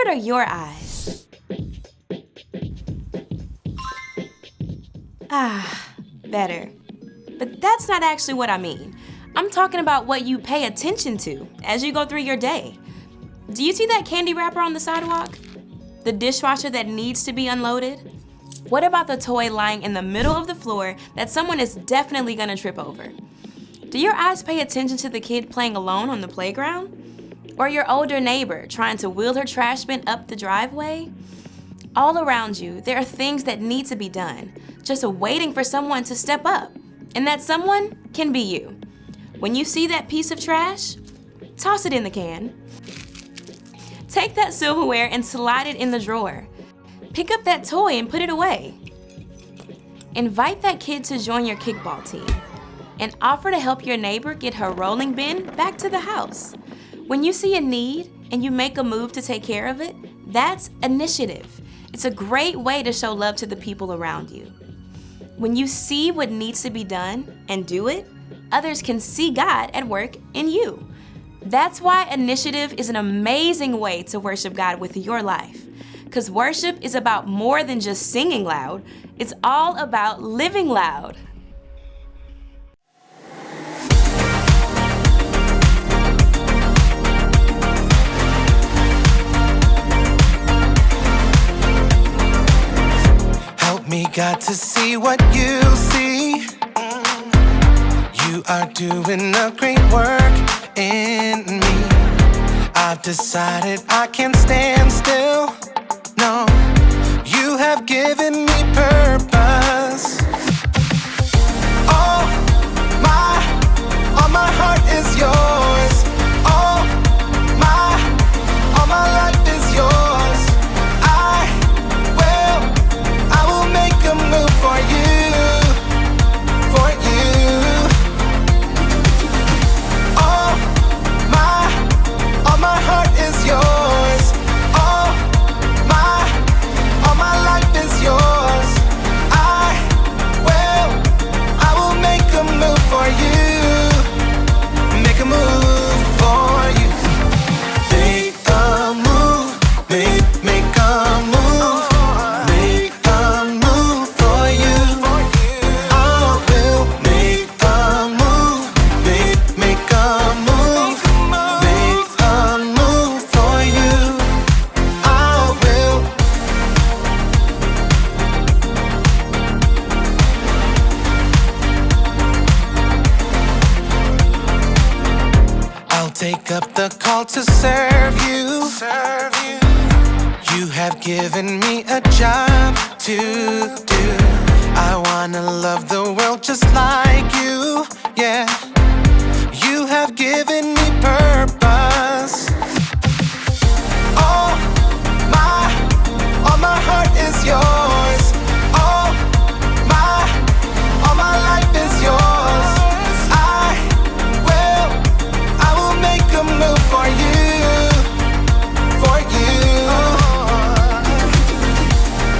good are your eyes? Ah, better. But that's not actually what I mean. I'm talking about what you pay attention to as you go through your day. Do you see that candy wrapper on the sidewalk? The dishwasher that needs to be unloaded? What about the toy lying in the middle of the floor that someone is definitely gonna trip over? Do your eyes pay attention to the kid playing alone on the playground? Or your older neighbor trying to wheel her trash bin up the driveway? All around you, there are things that need to be done, just waiting for someone to step up. And that someone can be you. When you see that piece of trash, toss it in the can. Take that silverware and slide it in the drawer. Pick up that toy and put it away. Invite that kid to join your kickball team and offer to help your neighbor get her rolling bin back to the house. When you see a need and you make a move to take care of it, that's initiative. It's a great way to show love to the people around you. When you see what needs to be done and do it, others can see God at work in you. That's why initiative is an amazing way to worship God with your life. Because worship is about more than just singing loud, it's all about living loud. Help me, God, to see what you see. You are doing a great work in me. I've decided I can't stand still. No, you have given me purpose. All my heart is yours. All my life is yours. I will make a move for you, for you. All my heart is yours. All my life is yours. I will make a move for you. Make a move for you. Make a move. Make a move. Make a move for you. I will make a move. Make a move. Make a move for you. I will. I'll take up the call to serve you. You have given me a job to do. I wanna love the world just like you. Yeah. You have given me purpose. All my heart is yours. All my life is yours. I will make a move for you, for you.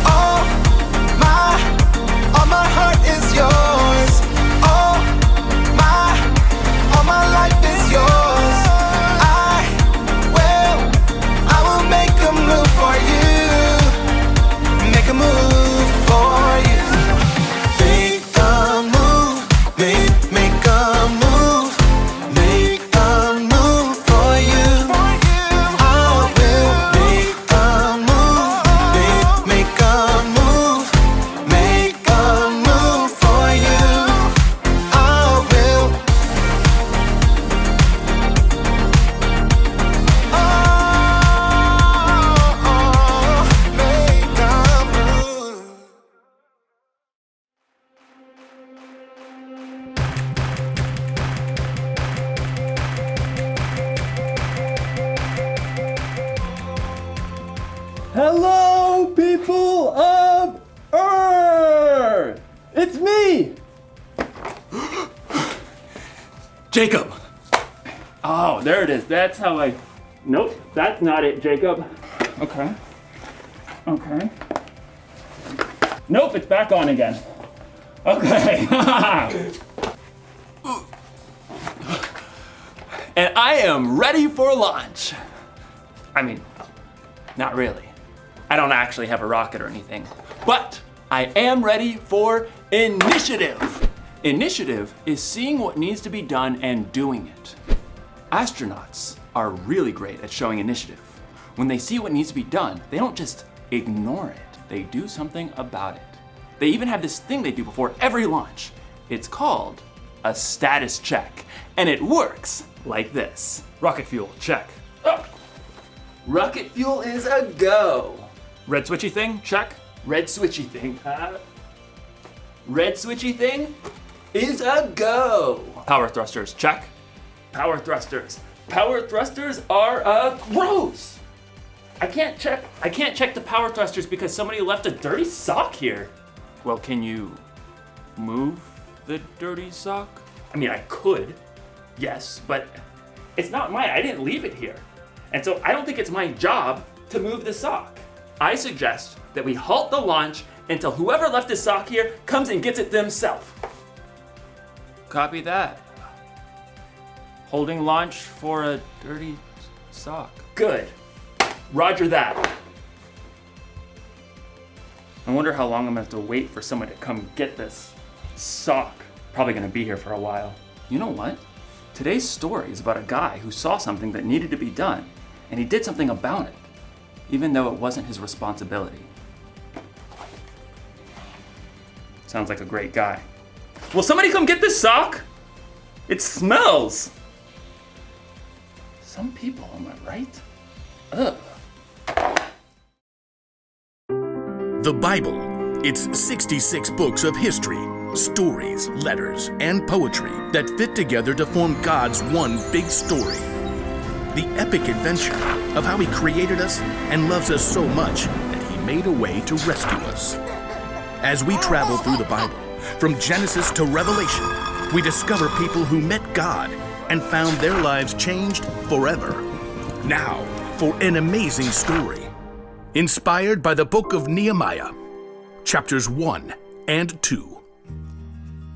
All my heart is yours. All my life is yours. I will make a move for you. Make a move for you. Make a move. Make a move. Make a move for you. I will make a move. Make a move. Make a move for you. I will. Make a move. Hello, people of Earth! It's me! Jacob! Oh, there it is. That's how I... Nope, that's not it, Jacob. Okay. Okay. Nope, it's back on again. Okay. And I am ready for launch. I mean, Not really. I don't actually have a rocket or anything. But I am ready for initiative. Initiative is seeing what needs to be done and doing it. Astronauts are really great at showing initiative. When they see what needs to be done, they don't just ignore it. They do something about it. They even have this thing they do before every launch. It's called a status check, and it works like this. Rocket fuel, check. Oh. Rocket fuel is a go. Red switchy thing, check. Red switchy thing, red switchy thing is a go. Power thrusters, check. Power thrusters. Power thrusters are a gross. I can't check the power thrusters because somebody left a dirty sock here. Well, can you move the dirty sock? I mean, I could, yes, but it's not mine. I didn't leave it here. And so I don't think it's my job to move the sock. I suggest that we halt the launch until whoever left the sock here comes and gets it themselves. Copy that. Holding launch for a dirty sock. Good. Roger that. I wonder how long I'm gonna have to wait for someone to come get this sock. Probably gonna be here for a while. You know what? Today's story is about a guy who saw something that needed to be done, and he did something about it, even though it wasn't his responsibility. Sounds like a great guy. Will somebody come get this sock? It smells. Some people, am I right? Ugh. The Bible. It's 66 books of history, stories, letters, and poetry that fit together to form God's one big story. The epic adventure of how He created us and loves us so much that He made a way to rescue us. As we travel through the Bible, from Genesis to Revelation, we discover people who met God and found their lives changed forever. Now, for an amazing story. Inspired by the book of Nehemiah, chapters 1 and 2.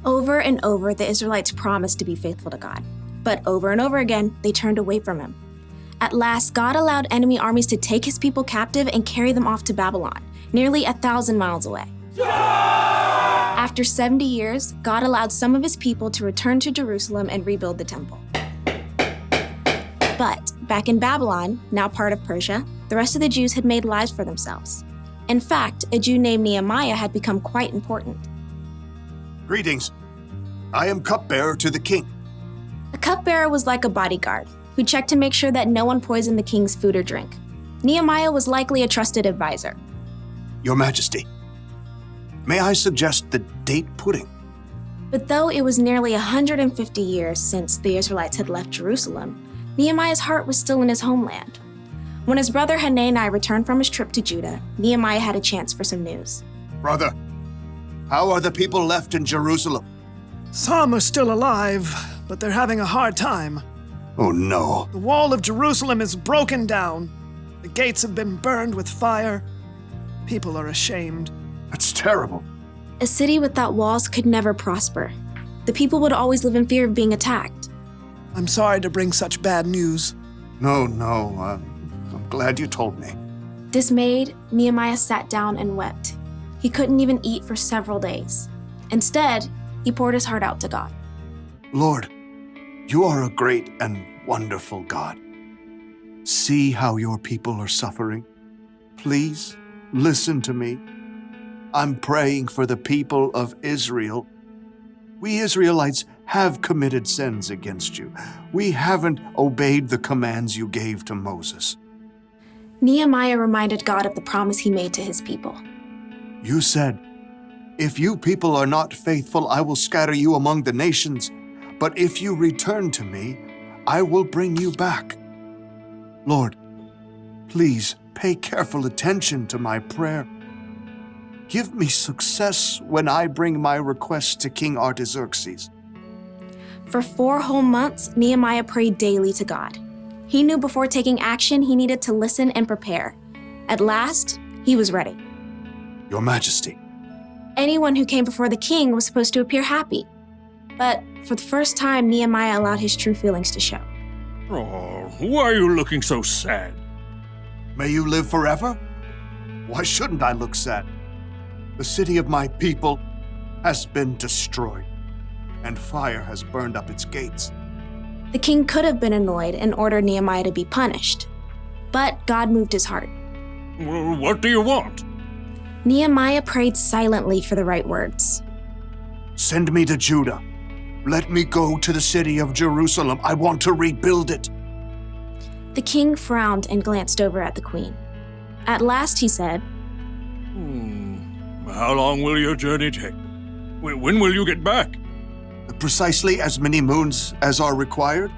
Over and over, the Israelites promised to be faithful to God. But over and over again, they turned away from Him. At last, God allowed enemy armies to take His people captive and carry them off to Babylon, nearly 1,000 miles away. After 70 years, God allowed some of His people to return to Jerusalem and rebuild the temple. But back in Babylon, now part of Persia, the rest of the Jews had made lives for themselves. In fact, a Jew named Nehemiah had become quite important. Greetings. I am cupbearer to the king. A cupbearer was like a bodyguard who checked to make sure that no one poisoned the king's food or drink. Nehemiah was likely a trusted advisor. Your Majesty, may I suggest the date pudding? But though it was nearly 150 years since the Israelites had left Jerusalem, Nehemiah's heart was still in his homeland. When his brother Hanani returned from his trip to Judah, Nehemiah had a chance for some news. Brother, how are the people left in Jerusalem? Some are still alive, but they're having a hard time. Oh no. The wall of Jerusalem is broken down. The gates have been burned with fire. People are ashamed. That's terrible. A city without walls could never prosper. The people would always live in fear of being attacked. I'm sorry to bring such bad news. No, I'm glad you told me. Dismayed, Nehemiah sat down and wept. He couldn't even eat for several days. Instead, he poured his heart out to God. Lord, you are a great and wonderful God. See how your people are suffering. Please listen to me. I'm praying for the people of Israel. We Israelites have committed sins against you. We haven't obeyed the commands you gave to Moses. Nehemiah reminded God of the promise He made to His people. You said, if you people are not faithful, I will scatter you among the nations. But if you return to me, I will bring you back. Lord, please pay careful attention to my prayer. Give me success when I bring my request to King Artaxerxes. For 4 whole months, Nehemiah prayed daily to God. He knew before taking action, he needed to listen and prepare. At last, he was ready. Your Majesty. Anyone who came before the king was supposed to appear happy. But for the first time, Nehemiah allowed his true feelings to show. Oh, why are you looking so sad? May you live forever? Why shouldn't I look sad? The city of my people has been destroyed, and fire has burned up its gates. The king could have been annoyed and ordered Nehemiah to be punished, but God moved his heart. Well, what do you want? Nehemiah prayed silently for the right words. Send me to Judah. Let me go to the city of Jerusalem. I want to rebuild it. The king frowned and glanced over at the queen. At last he said, How long will your journey take? When will you get back? Precisely as many moons as are required.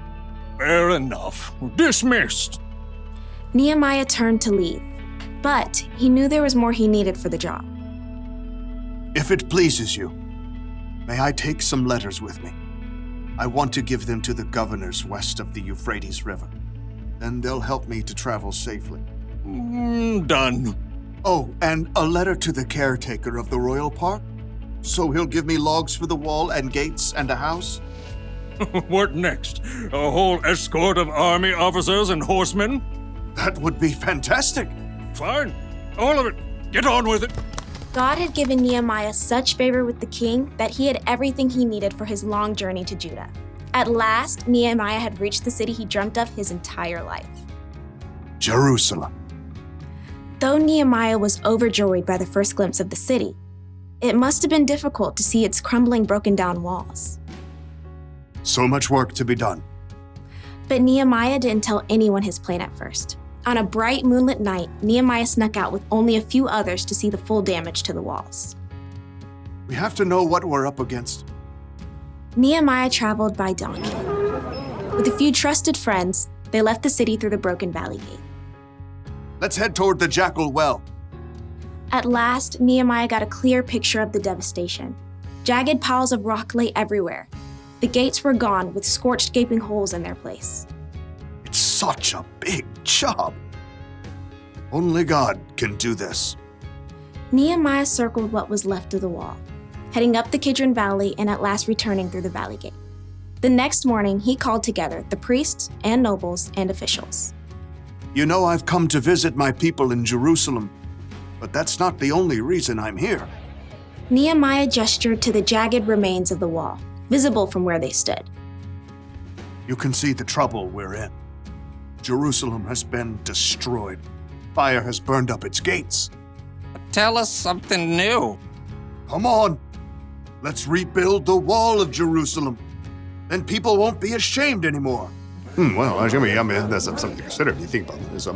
Fair enough. Dismissed. Nehemiah turned to leave, but he knew there was more he needed for the job. If it pleases you, may I take some letters with me? I want to give them to the governors west of the Euphrates River. Then they'll help me to travel safely. Done. Oh, and a letter to the caretaker of the royal park? So he'll give me logs for the wall and gates and a house? What next? A whole escort of army officers and horsemen? That would be fantastic. Fine. All of it. Get on with it. God had given Nehemiah such favor with the king that he had everything he needed for his long journey to Judah. At last, Nehemiah had reached the city he dreamt of his entire life. Jerusalem. Though Nehemiah was overjoyed by the first glimpse of the city, it must have been difficult to see its crumbling, broken down walls. So much work to be done. But Nehemiah didn't tell anyone his plan at first. On a bright moonlit night, Nehemiah snuck out with only a few others to see the full damage to the walls. We have to know what we're up against. Nehemiah traveled by donkey. With a few trusted friends, they left the city through the broken valley gate. Let's head toward the Jackal Well. At last, Nehemiah got a clear picture of the devastation. Jagged piles of rock lay everywhere. The gates were gone with scorched, gaping holes in their place. It's such a big job. Only God can do this. Nehemiah circled what was left of the wall, heading up the Kidron Valley and at last returning through the valley gate. The next morning, he called together the priests and nobles and officials. You know, I've come to visit my people in Jerusalem, but that's not the only reason I'm here. Nehemiah gestured to the jagged remains of the wall, visible from where they stood. You can see the trouble we're in. Jerusalem has been destroyed. Fire has burned up its gates. Tell us something new. Come on. Let's rebuild the wall of Jerusalem. Then people won't be ashamed anymore. Well, I mean, that's something to consider if you think about this.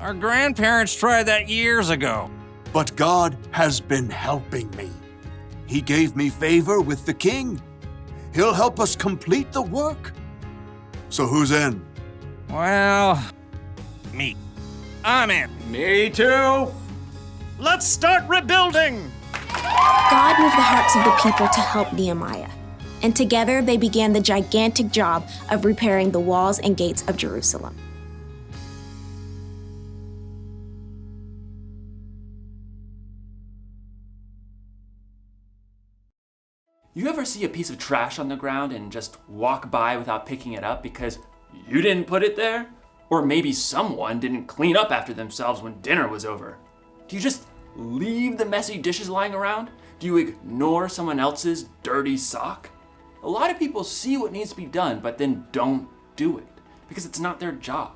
Our grandparents tried that years ago. But God has been helping me. He gave me favor with the king. He'll help us complete the work. So who's in? Well, me. I'm in. Me too. Let's start rebuilding! God moved the hearts of the people to help Nehemiah, and together they began the gigantic job of repairing the walls and gates of Jerusalem. You ever see a piece of trash on the ground and just walk by without picking it up because you didn't put it there? Or maybe someone didn't clean up after themselves when dinner was over? Do you just leave the messy dishes lying around? Do you ignore someone else's dirty sock? A lot of people see what needs to be done, but then don't do it because it's not their job.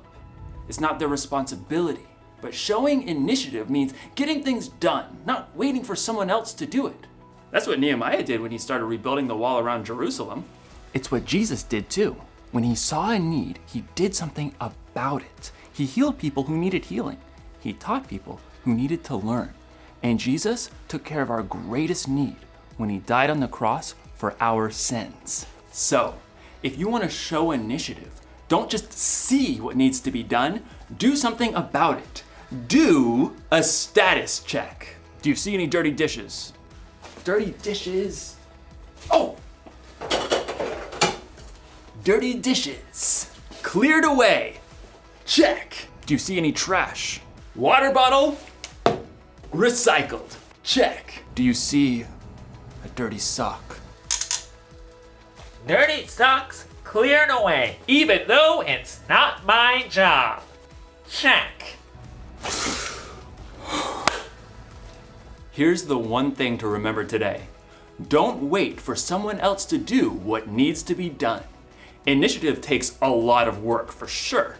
It's not their responsibility. But showing initiative means getting things done, not waiting for someone else to do it. That's what Nehemiah did when he started rebuilding the wall around Jerusalem. It's what Jesus did too. When he saw a need, he did something about it. He healed people who needed healing. He taught people who needed to learn. And Jesus took care of our greatest need when he died on the cross for our sins. So, if you want to show initiative, don't just see what needs to be done, do something about it. Do a status check. Do you see any dirty dishes? Dirty dishes. Oh! Dirty dishes. Cleared away. Check. Do you see any trash? Water bottle? Recycled. Check. Do you see a dirty sock? Dirty socks cleared away, even though it's not my job. Check. Here's the one thing to remember today. Don't wait for someone else to do what needs to be done. Initiative takes a lot of work for sure,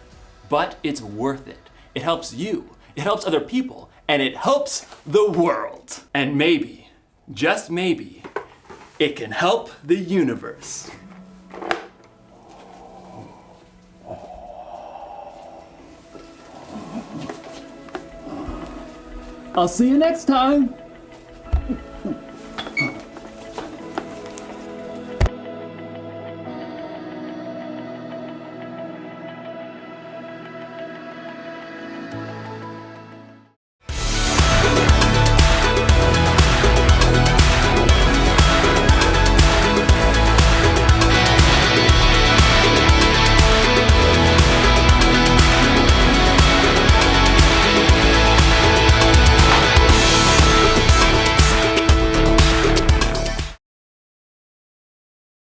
but it's worth it. It helps you, it helps other people, and it helps the world. And maybe, just maybe, it can help the universe. I'll see you next time.